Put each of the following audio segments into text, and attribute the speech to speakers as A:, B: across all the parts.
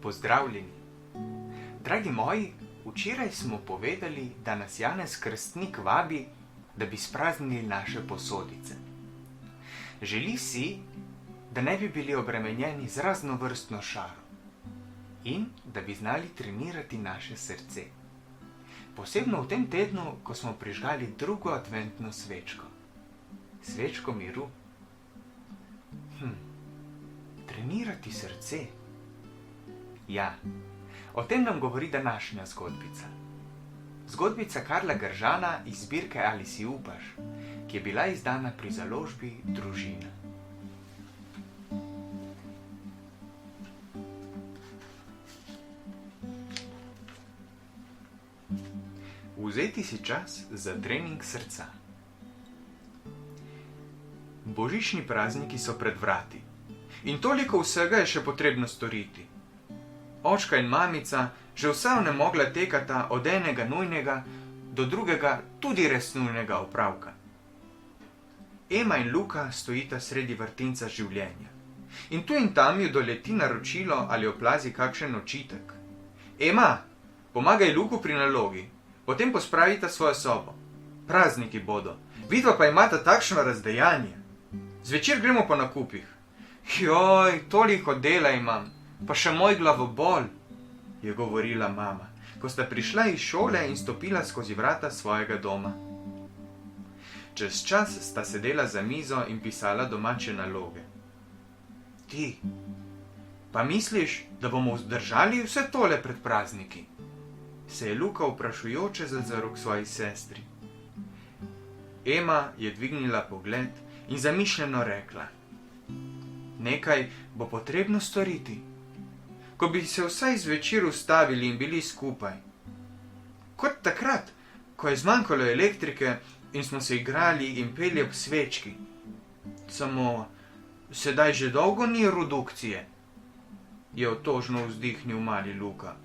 A: Pozdravljeni. Dragi moji, včeraj smo povedali, da nas Janez Krstnik vabi, da bi spraznili naše posodice. Želi si, da ne bi bili obremenjeni z raznovrstno šaro in da bi znali trenirati naše srce. Posebno v tem tednu, ko smo prižgali drugo adventno svečko. Svečko miru. Trenirati srce. Ja, o tem nam govori današnja zgodbica. Zgodbica Karla Gržana iz zbirke Ali si upaš, ki je bila izdana pri založbi Družina. Vzeti si čas za trening srca. Božični prazniki so pred vrati in toliko vsega je še potrebno storiti. Očka in mamica že vsa onemogla tekata od enega nujnega do drugega tudi res nujnega opravka. Ema in Luka stojita sredi vrtinca življenja in tu in tam ju doleti naročilo ali oplazi kakšen očitek. Ema, pomagaj Luku pri nalogi, potem pospravita svojo sobo. Prazniki bodo, vidva pa imata takšno razdejanje. Zvečer gremo po nakupih. Joj, toliko dela imam. Pa še moj glavobol, je govorila mama, ko sta prišla iz šole in stopila skozi vrata svojega doma. Čez čas sta sedela za mizo in pisala domače naloge. Ti, pa misliš, da bomo vzdržali vse tole pred prazniki? Se je Luka vprašujoče zazrl k svoji sestri. Ema je dvignila pogled in zamišljeno rekla: nekaj bo potrebno storiti. Ko bi se vsaj zvečer ustavili in bili skupaj. Kot takrat, ko je zmanjkalo elektrike in smo se igrali in peli ob svečki. Samo sedaj že dolgo ni redukcije, je otožno vzdihnil mali Luka.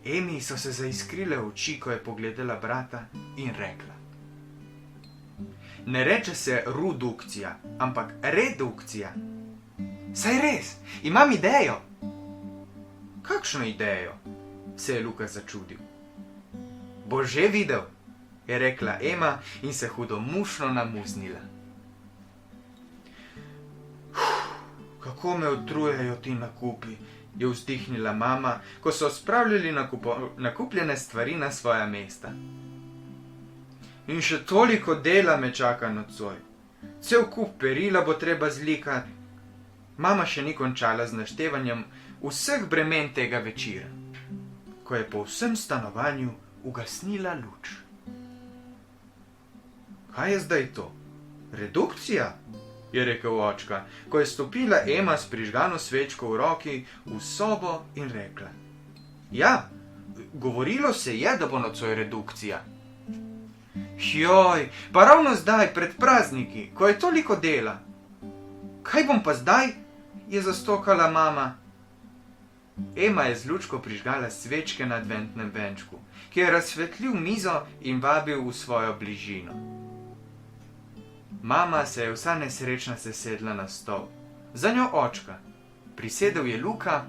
A: Emi so se zaiskrile oči, ko je pogledala brata in rekla: ne reče se redukcija, ampak redukcija. Saj res, imam idejo. Kakšno idejo? Se je Luka začudil. Boš že videl, je rekla Ema in se hudomušno namuznila. Kako me utrujajo ti nakupi, je vzdihnila mama, ko so spravljali nakupljene stvari na svoja mesta. In še toliko dela me čaka nocoj. Cel kup perila bo treba zlikati. Mama še ni končala z naštevanjem vseh bremen tega večera, ko je po vsem stanovanju ugasnila luč. Kaj je zdaj to? Redukcija? Je rekel očka, ko je stopila Ema s prižgano svečko v roki v sobo in rekla: ja, govorilo se je, da bo nocoj redukcija. Joj, pa ravno zdaj, pred prazniki, ko je toliko dela. Kaj bom pa zdaj? Je zastokala mama. Ema je z lučko prižgala svečke na adventnem venčku, ki je razsvetlil mizo in vabil v svojo bližino. Mama se je vsa nesrečna sesedla na stol, za njo očka. Prisedel je Luka,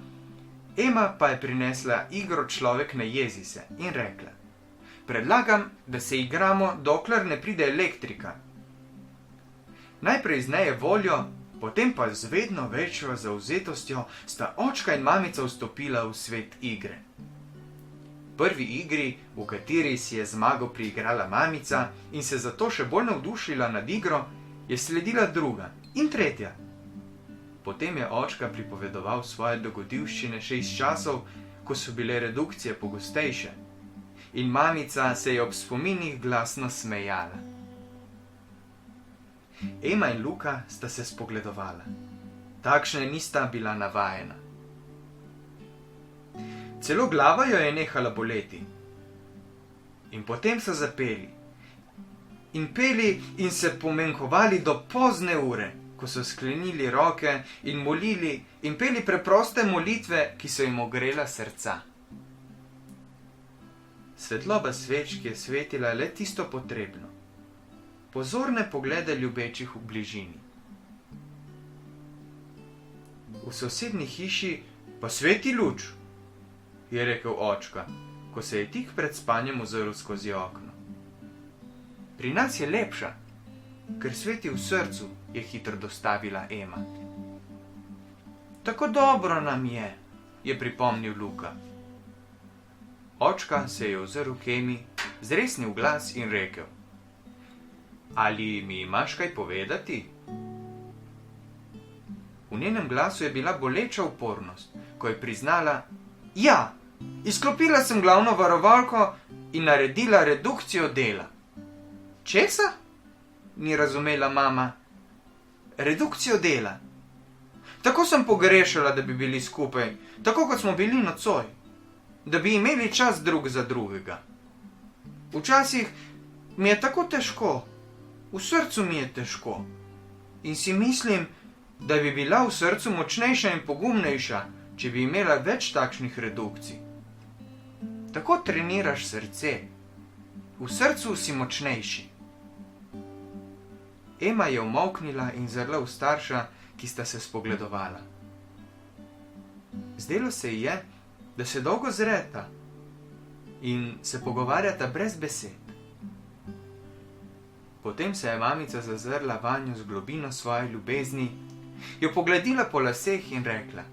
A: Ema pa je prinesla igro Človek ne jezi se in rekla: predlagam, da se igramo, dokler ne pride elektrika. Najprej z neje voljo, Potem pa z vedno večjo zavzetostjo sta očka in mamica vstopila v svet igre. V prvi igri, v kateri si je zmago priigrala mamica in se zato še bolj navdušila nad igro, je sledila druga in tretja. Potem je očka pripovedoval svoje dogodivščine še iz časov, ko so bile redukcije pogostejše, in mamica se je ob spominih glasno smejala. Ema in Luka sta se spogledovala. Takšne nista bila navajena. Celo glava jo je nehala boleti. In potem so zapeli. In peli in se pomenkovali do pozne ure, ko so sklenili roke in molili in peli preproste molitve, ki so jim ogrela srca. Svetloba svečk je svetila le tisto potrebno. Pozorne poglede ljubečih v bližini. V sosednji hiši pa sveti luč, je rekel očka, ko se je tik pred spanjem ozrl skozi okno. Pri nas je lepša, ker sveti v srcu, je hitro dostavila Ema. Tako dobro nam je pripomnil Luka. Očka se je ozrl k Emi, zresnil glas in rekel: Ali mi imaš kaj povedati? V njenem glasu je bila boleča upornost, ko je priznala: Ja, izklopila sem glavno varovalko in naredila redukcijo dela. Česa? Ni razumela mama. Redukcijo dela. Tako sem pogrešala, da bi bili skupaj, tako kot smo bili nocoj, da bi imeli čas drug za drugega. Včasih mi je tako težko, v srcu mi je težko in si mislim, da bi bila v srcu močnejša in pogumnejša, če bi imela več takšnih redukcij. Tako treniraš srce, v srcu si močnejši. Ema je umolknila in zrla v starša, ki sta se spogledovala. Zdelo se ji je, da se dolgo zreta in se pogovarjata brez besed. Potem se je mamica zazrla vanjo z globino svoje ljubezni, jo pogledila po laseh in rekla: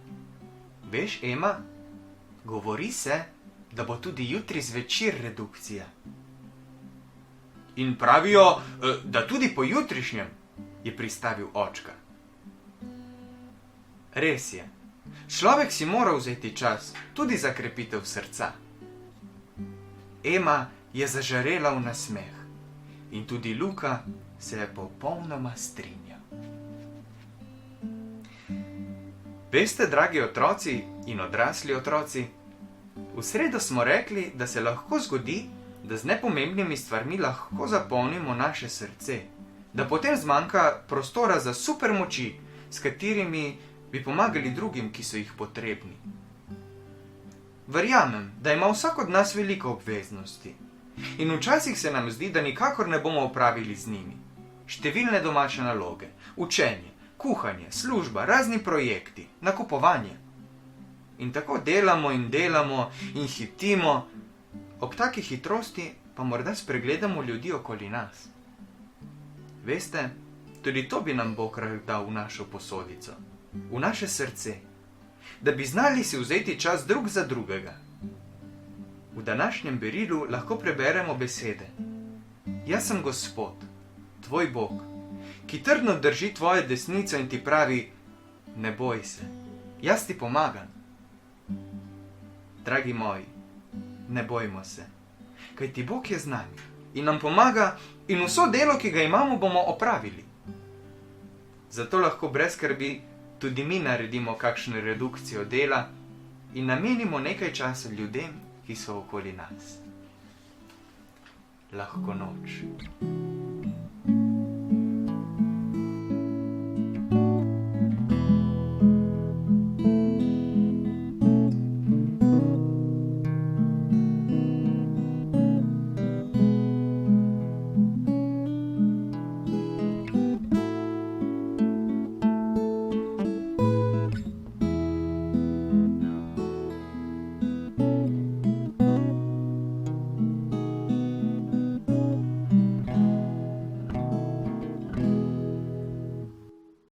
A: Veš, Ema, govori se, da bo tudi jutri zvečer redukcija. In pravijo, da tudi pojutrišnjem, je pristavil očka. Res je, človek si mora vzeti čas tudi za krepitev srca. Ema je zažarela v nasmeh in tudi Luka se je popolnoma strinjal. Veste, dragi otroci in odrasli otroci, v sredo smo rekli, da se lahko zgodi, da z nepomembnimi stvarmi lahko zapolnimo naše srce, da potem zmanjka prostora za supermoči, s katerimi bi pomagali drugim, ki so jih potrebni. Verjamem, da ima vsak od nas veliko obveznosti in včasih se nam zdi, da nikakor ne bomo opravili z njimi. Številne domače naloge, učenje, kuhanje, služba, razni projekti, nakupovanje. In tako delamo in hitimo, ob taki hitrosti pa morda spregledamo ljudi okoli nas. Veste, tudi to bi nam Bog rad dal v našo posodico, v naše srce, da bi znali si vzeti čas drug za drugega. V današnjem berilu lahko preberemo besede: Jaz sem Gospod, tvoj Bog, ki trdno drži tvojo desnico in ti pravi: Ne boj se, jaz ti pomagam. Dragi moji, ne bojmo se, kajti Bog je z nami in nam pomaga in vso delo, ki ga imamo, bomo opravili. Zato lahko brez skrbi tudi mi naredimo kakšno redukcijo dela in namenimo nekaj časa ljudem, ki so okoli nas. Lahko noč.